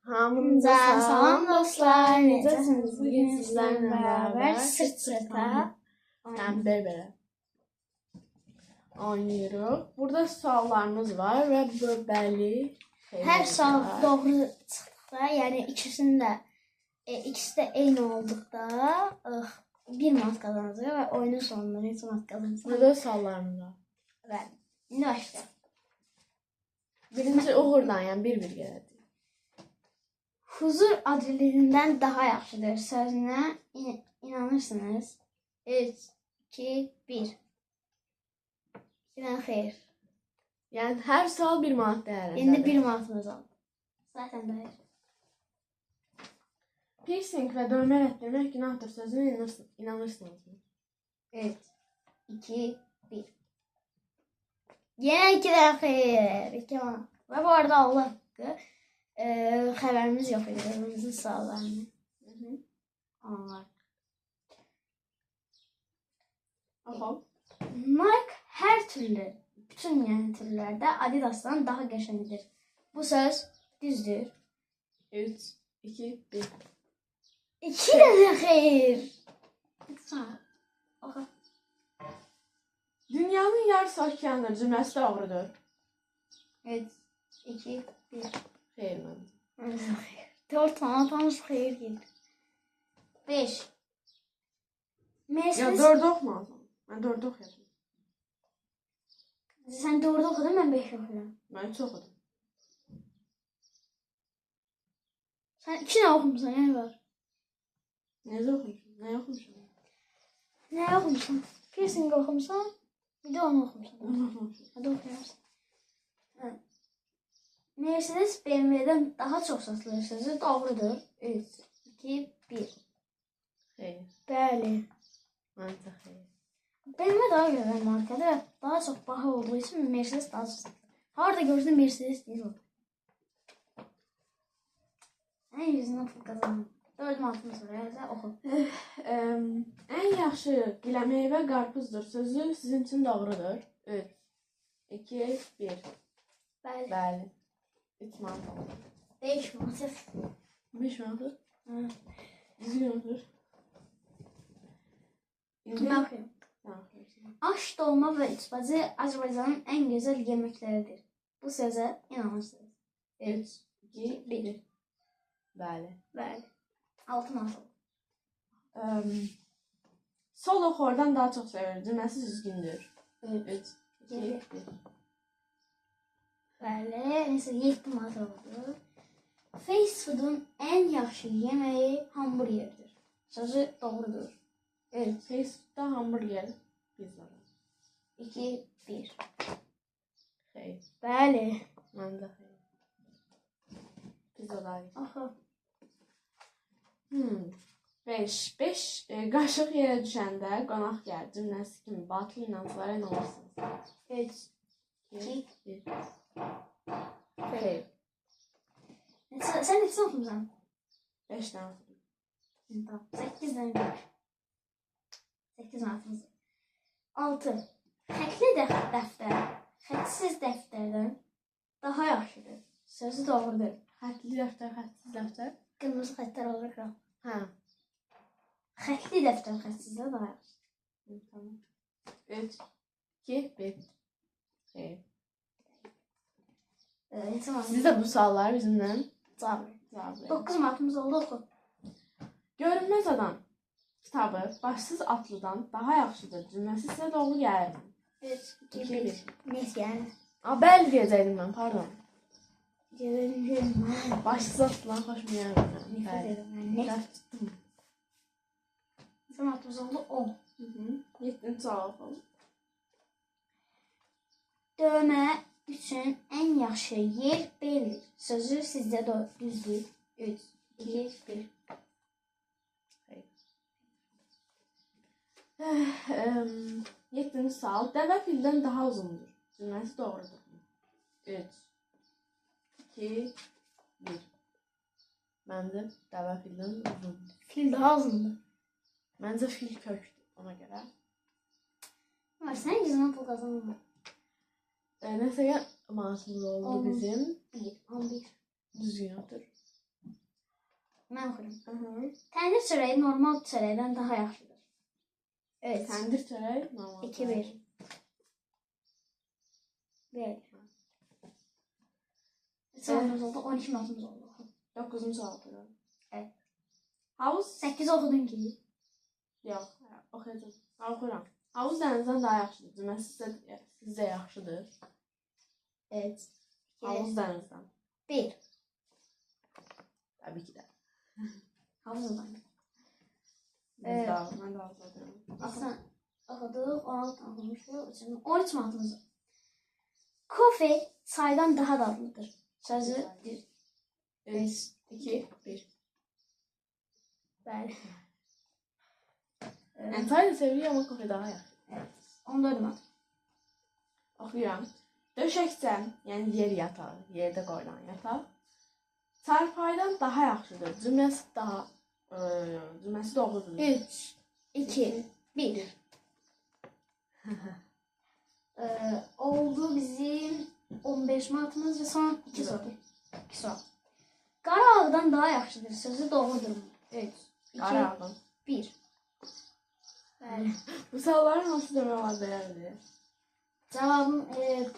Hamınıza salam dostlar. Necəsiniz? Bugün sizlerle beraber sırt sırta belə oynayırıq. Burada suallarımız var ve bəli. Her sual doğru çıxdıqda, yəni ikisi de eyni olduqda 1 manat qazanacaq və oyunun sonunda neçə manat qazanacaq? Burada suallarımız var. Və indi başlayaq. Birinci uğurdan, yəni bir gələcək. Huzur adrelindən daha yaxşıdır sözünə inanırsınız. 3, 2, 1. İnan xeyr. Yəni hər sual 1 manat dəyərindədir. İndi 1 manatımız oldu. Zaten dəyər. Piercing və dövmə etdirmək günahdır sözünə inanırsınızmı? 3, 2, 1. Yenə 2 də xeyr. 2 manat. Və bu arada Allah haqqı xəbərimiz yox idi. Evimizin suallarını. Onlar. Nike hər türlü, bütün yəni türlərdə Adidas'dan daha qəşəngdir. Bu söz düzdür. 3, 2, 1. 2 də xeyr. Dünyanın yarısı okeandır cümləsi doğrudur. 3, 2, 1. Xeyr məncə. Məncə xeyr. 4 manatamız xeyr gedir. 5. Ya 4 oxumadım. Mən 4 oxuyacağım. Sən 4 oxudun, mən 5 oxudum. Mən 3 oxudum. Sən 2 nə oxumuşsan, yəni var? Necə oxumuşum? Nə oxumuşum? Nə oxumuşsan? Piercing oxumuşsan, bir də onu oxumuşsan. Onu oxumuşum. Hadi oxuyarsan. Mercedes BMW'dən daha çox satılır sözü doğrudur. 3, 2, 1. Xeyr. Bəli. Məncə xeyr. BMW daha gözəl markadır və daha çox baha olduğu üçün Mercedes daha çox satılır. Harada görsün Mercedes deyil o. Ən yüzündən pul qazanır. 4 manatımız var, əgər oxu. Ən yaxşı giləmeyvə qarpızdır sözü sizin üçün doğrudur. 3, 2, 1. Bəli. Bəli. 3 manat oldu. 5 manat. 5 manat? Düzgün otur. Mən oxuyum. Aş, dolma və içbacı Azərbaycanın ən gözəl yeməkləridir. Bu sözə inanırsınız. 3, 2, 1. Bəli. Bəli. 6 manat oldu. Sol oxordan daha çox sevir. Cümləsi düzgündür. 3, 2, 1. Bəli. Neyse 7 manat oldu. Fast food'un ən yaxşı yeməyi hamburgerdir. Sözü doğrudur. Evet. Fast food'da hamburger. Pizza. 2, 1. Xeyr. Bəli. Mən də xeyr. Pizza da xeyr. Axı. 5 qaşıq yerə düşəndə qonaq gəlir cümləsi kimi batıl inanclara inanırsınız. 3, 2, 1. Xeyr. Sən neçə oxumusan? 5 dənə oxudum. 8 dənə var. 8 manatımız. 6. Xətli dəftər xətsiz dəftərdən daha yaxşıdır. Sözü doğrudur. Xətli dəftər, xətsiz dəftər. Qırmızı xətlər olur qral. Hə. Xətli dəftər xətsizdə daha yaxşıdır. Tamam. 3, 2, 1. Xeyr. Siz də bu suallar bizimlə cavab verin. 9 manatımız oldu, oxu. Görünməz adam kitabı başsız atlıdan daha yaxşıdır. Cümləsi sizə doğru gəlir. 3, 2, 2, 1. Neyse yəni. Bəli deyəcəkdim mən, pardon. Görünməz. Başsız atlıdan xoşuma gəlmir. Nifrət edirəm. Nifrət tutdum. 9 manatımız oldu, 10. 7-ci sual oxuyalım. Dövmə üçün ən yaxşı yer beldir. Sözü sizdə düzdür. 3, 2, 1. Xeyr. 7-ci sual. Dəvə fildən daha uzundur. Cümləsi doğrudur. 3, 2, 1. Məncə dəvə fildən uzundur. Fil daha uzundur. Məncə fil kökdür ona görə. Sən yüzündən pul qazanma. Nəsə manatımız oldu bizim. 1, 11. Düzgün otur. Mən oxuyuram. Hı-hı. Təndir çörəyi normal çörəkdən daha yaxşıdır. Evet. Təndir çörək normal. 2-1. Ver. Neçə oldu? 12 notumuz oldu. 9-cu sual oxuyuram. Evet. Havuz 8 oxudun ki. yox, oxuyacağam. Oxuyuram. Havuz dənizdən daha yaxşıdır. Cüməsi sizcə yaxşıdır. Evet. Havuz dənizdən. 1. Təbii ki də. Havuzdan. Biz də, mən də havuz oxuyuram. Aslında oxuduq, 16 oxumuşuq. 13 notumuz var. Kofe çaydan daha dadlıdır. Sözü 3, 2, 1. bəli. Yəni çay da sevirik, amma kofe daha yaxşı. Evet. 14 not. Oxuyuram. Döşəkdən, yəni yer yatağı, yerdə qoyulan yataq, çarpaydan daha yaxşıdır. Cümləsi doğrudur. 3, 2, 1. Oldu bizim 15 notumuz ve son 2 soru. 2 soru. Qara ağdan daha yaxşıdır. Sözü doğrudur mu? 3, 2, Qarağım. 1. Bəli. Bu sualların hansı demək var deyərdi? Cevabım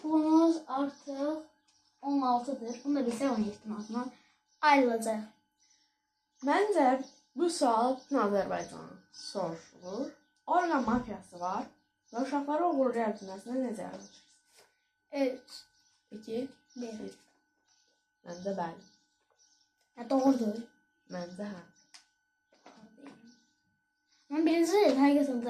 pulumuz artıq 16'dır. Bunu da bilsək 17 notuna ayrılacaq. Məncə bu sual bütün Azərbaycana soruşulur. Orqan mafiyası var və uşaqları oğurlayan cümləsinə necə yazılır? 3, 2, 1. 1. Məncə bəli. Doğrudur. Məncə hə. Mən birinci həqiqətən